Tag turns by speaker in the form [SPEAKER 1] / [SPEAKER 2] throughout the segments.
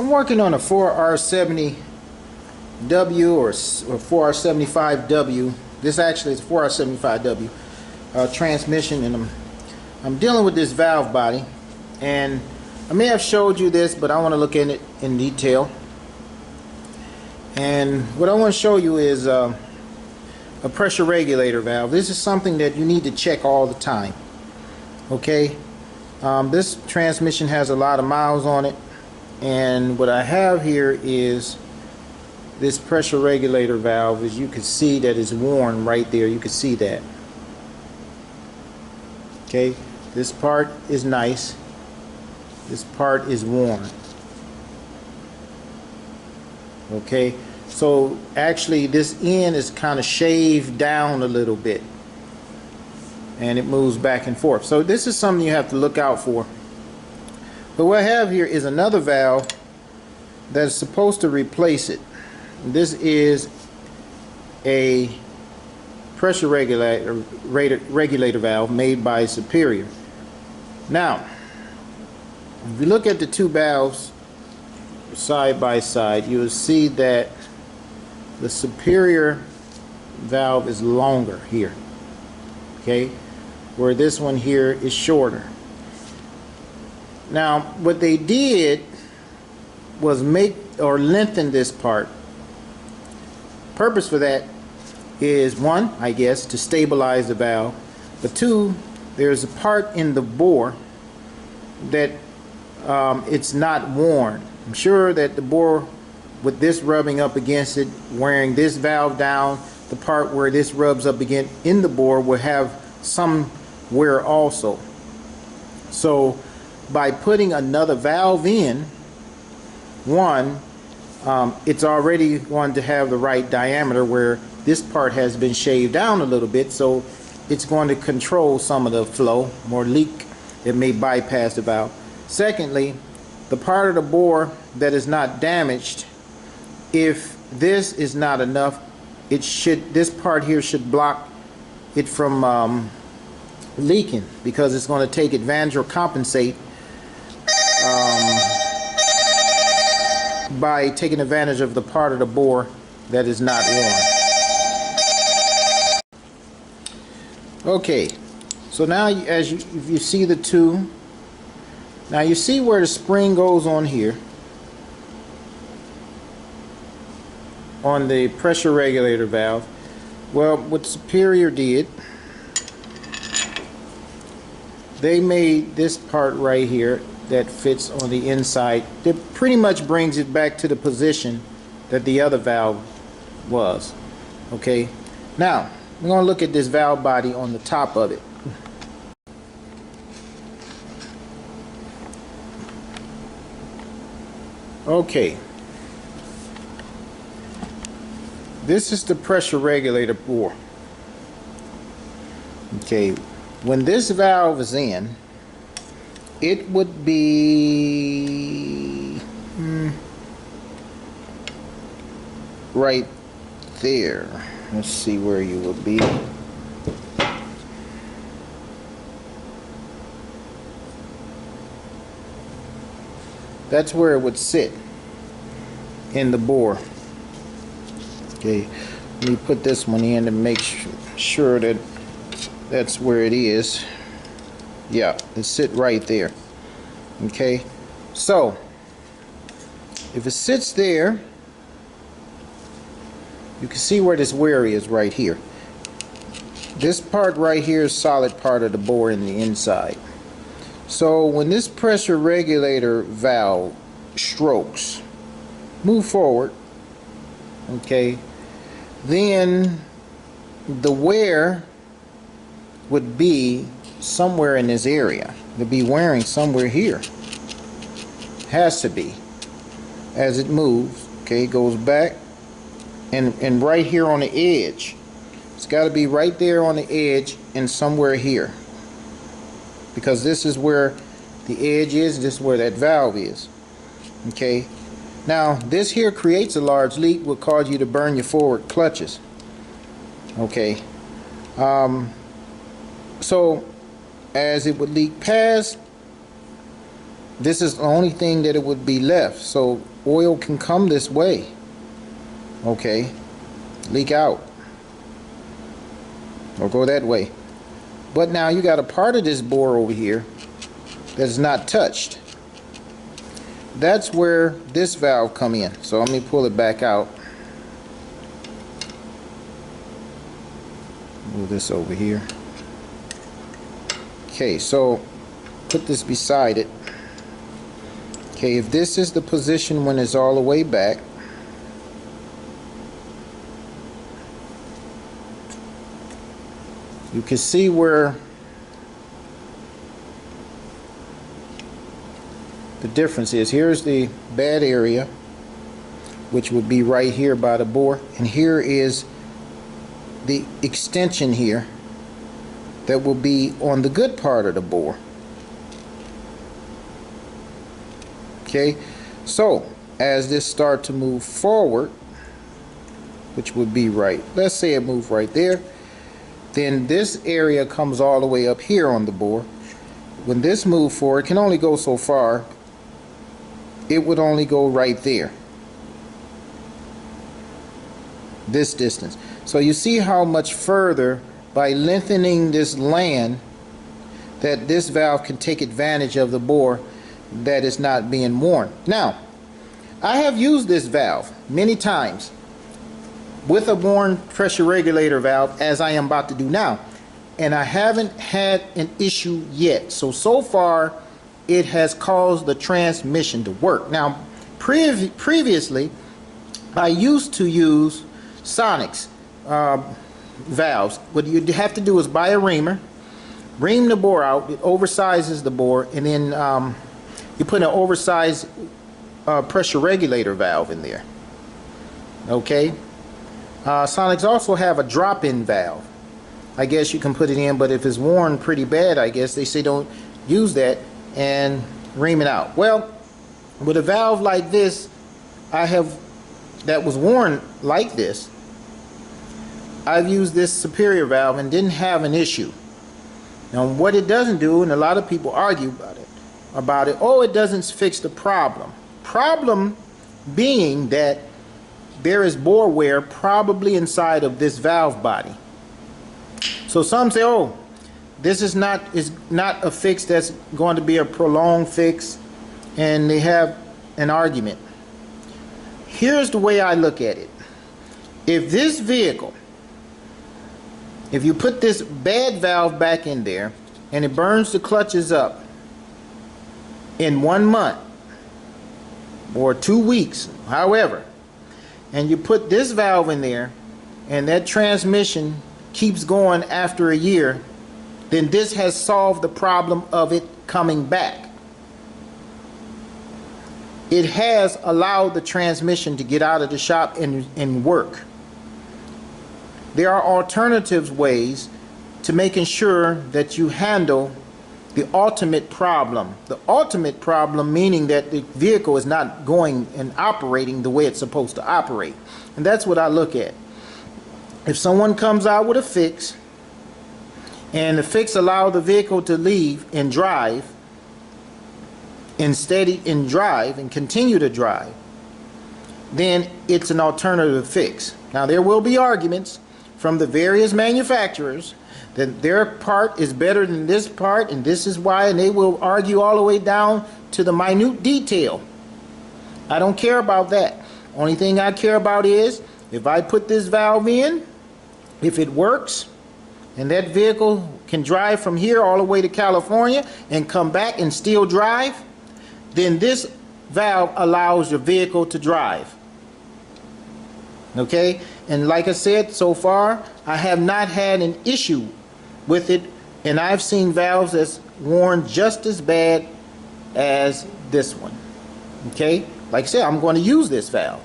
[SPEAKER 1] I'm working on a 4R70W or 4R75W. This actually is 4R75W transmission, and I'm dealing with this valve body, and I may have showed you this, but I want to look at it in detail. And what I want to show you is a pressure regulator valve. This is something that you need to check all the time. Okay, this transmission has a lot of miles on it, and what I have here is this pressure regulator valve. As you can see, that is worn right there. You can see that. Okay, this part is nice, this part is worn. Okay, so actually this end is kind of shaved down a little bit, and it moves back and forth. So this is something you have to look out for. But what I have here is another valve that's supposed to replace it. This is a pressure regulator valve made by Superior. Now, if you look at the two valves side by side, you will see that the Superior valve is longer here, okay, where this one here is shorter. Now, what they did was make or lengthen this part. Purpose for that is, one, I guess, to stabilize the valve, but two, there's a part in the bore that it's not worn. I'm sure that the bore, with this rubbing up against it, wearing this valve down, the part where this rubs up again in the bore will have some wear also. So by putting another valve in, one, it's already going to have the right diameter, where this part has been shaved down a little bit, so it's going to control some of the flow or leak that may bypass the valve. Secondly, the part of the bore that is not damaged, if this is not enough, this part here should block it from leaking, because it's going to take advantage or compensate by taking advantage of the part of the bore that is not worn. Okay, so now if you see the two, now you see where the spring goes on here on the pressure regulator valve. Well, what Superior did, they made this part right here that fits on the inside, that pretty much brings it back to the position that the other valve was. Okay, now we're going to look at this valve body on the top of it. Okay, this is the pressure regulator bore. Okay, when this valve is in, it would be right there. Let's see where you would be. That's where it would sit in the bore. Okay, let me put this one in to make sure that that's where it is. Yeah, it sit right there. Okay, so if it sits there, you can see where this wear is right here. This part right here is solid part of the bore in the inside. So when this pressure regulator valve strokes, move forward, okay, then the wear would be somewhere in this area. It'll be wearing somewhere here. Has to be. As it moves, okay, it goes back, and right here on the edge. It's got to be right there on the edge and somewhere here, because this is where the edge is, this is where that valve is. Okay, now this here creates a large leak, will cause you to burn your forward clutches. Okay, so as it would leak past, this is the only thing that it would be left. So oil can come this way, okay, leak out or go that way. But now you got a part of this bore over here that's not touched. That's where this valve come in. So let me pull it back out. Move this over here. Okay, so put this beside it. Okay, if this is the position when it's all the way back, you can see where the difference is. Here's the bad area, which would be right here by the bore, and here is the extension here that will be on the good part of the bore. Okay, so as this start to move forward, which would be right, let's say it moved right there, then this area comes all the way up here on the bore. When this moves forward, it can only go so far. It would only go right there, this distance. So you see how much further, by lengthening this land, that this valve can take advantage of the bore that is not being worn. Now, I have used this valve many times with a worn pressure regulator valve, as I am about to do now, and I haven't had an issue yet. So far it has caused the transmission to work. Now previously I used to use Sonic's valves. What you have to do is buy a reamer, ream the bore out, it oversizes the bore, and then you put an oversized pressure regulator valve in there. Okay. Sonics also have a drop-in valve. I guess you can put it in, but if it's worn pretty bad, I guess they say don't use that, and ream it out. Well, with a valve like this, that was worn like this, I've used this superior valve and didn't have an issue. Now what it doesn't do, and a lot of people argue about it, oh, it doesn't fix the problem. Problem being that there is bore wear probably inside of this valve body. So some say, oh, this is not a fix that's going to be a prolonged fix, and they have an argument. Here's the way I look at it. If this vehicle, if you put this bad valve back in there and it burns the clutches up in 1 month or 2 weeks, however, and you put this valve in there and that transmission keeps going after a year, then this has solved the problem of it coming back. It has allowed the transmission to get out of the shop and work. There are alternative ways to making sure that you handle the ultimate problem. The ultimate problem meaning that the vehicle is not going and operating the way it's supposed to operate. And that's what I look at. If someone comes out with a fix, and the fix allows the vehicle to leave and drive, and drive and continue to drive, then it's an alternative fix. Now there will be arguments from the various manufacturers that their part is better than this part, and this is why, and they will argue all the way down to the minute detail. I don't care about that. Only thing I care about is if I put this valve in, if it works, and that vehicle can drive from here all the way to California and come back and still drive, then this valve allows your vehicle to drive. Okay? And like I said, so far I have not had an issue with it, and I've seen valves that's worn just as bad as this one. Okay? Like I said, I'm going to use this valve.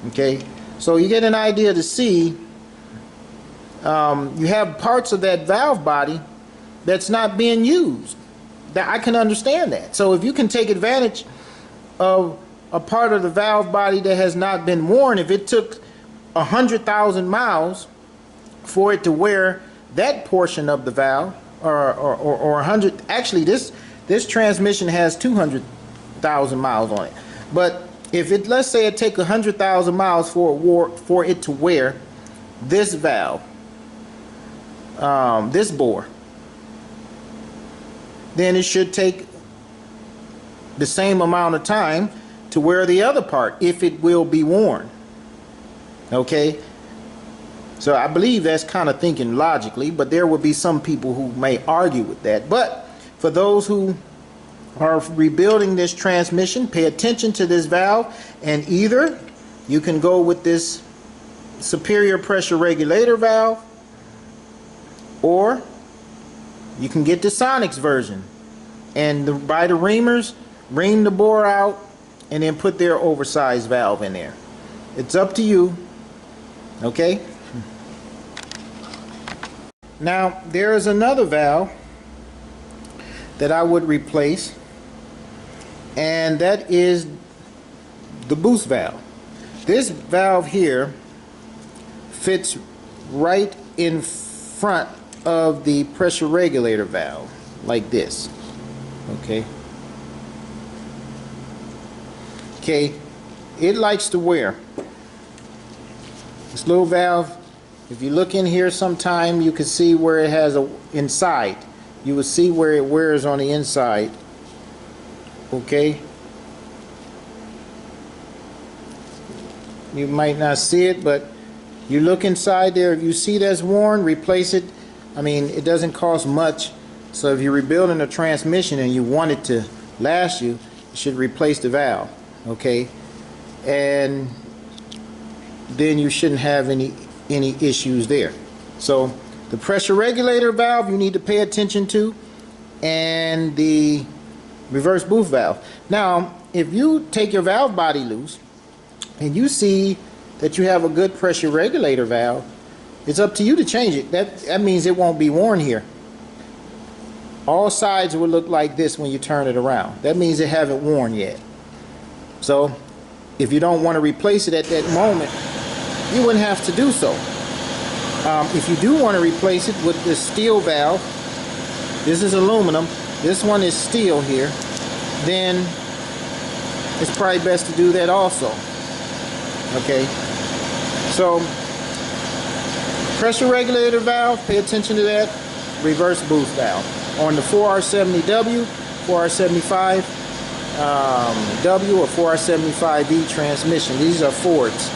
[SPEAKER 1] Okay? So you get an idea to see you have parts of that valve body that's not being used. That I can understand that. So if you can take advantage of a part of the valve body that has not been worn, if it took 100,000 miles for it to wear that portion of the valve, or 100, actually this transmission has 200,000 miles on it, but if it, let's say it take 100,000 miles for it to wear this valve, this bore, then it should take the same amount of time to wear the other part, if it will be worn. Okay, so I believe that's kind of thinking logically, but there will be some people who may argue with that. But for those who are rebuilding this transmission, pay attention to this valve, and either you can go with this superior pressure regulator valve, or you can get the Sonic's version and buy the reamers, ream the bore out, and then put their oversized valve in there. It's up to you. Okay, now there is another valve that I would replace, and that is the boost valve. This valve here fits right in front of the pressure regulator valve, like this. Okay, it likes to wear. This little valve, if you look in here sometime, you can see where it has a inside. You will see where it wears on the inside. Okay, you might not see it, but you look inside there. If you see that's worn, replace it. I mean, it doesn't cost much. So if you're rebuilding a transmission and you want it to last you, you should replace the valve. Okay, and then you shouldn't have any issues there. So the pressure regulator valve you need to pay attention to, and the reverse boost valve. Now if you take your valve body loose and you see that you have a good pressure regulator valve, it's up to you to change it. That means it won't be worn here. All sides will look like this when you turn it around. That means it haven't worn yet. So if you don't want to replace it at that moment, you wouldn't have to do so. If you do want to replace it with this steel valve, this is aluminum, this one is steel here, then it's probably best to do that also. Okay, so pressure regulator valve, pay attention to that. Reverse boost valve on the 4R70W, 4R75W, or 4R75E transmission. These are Fords.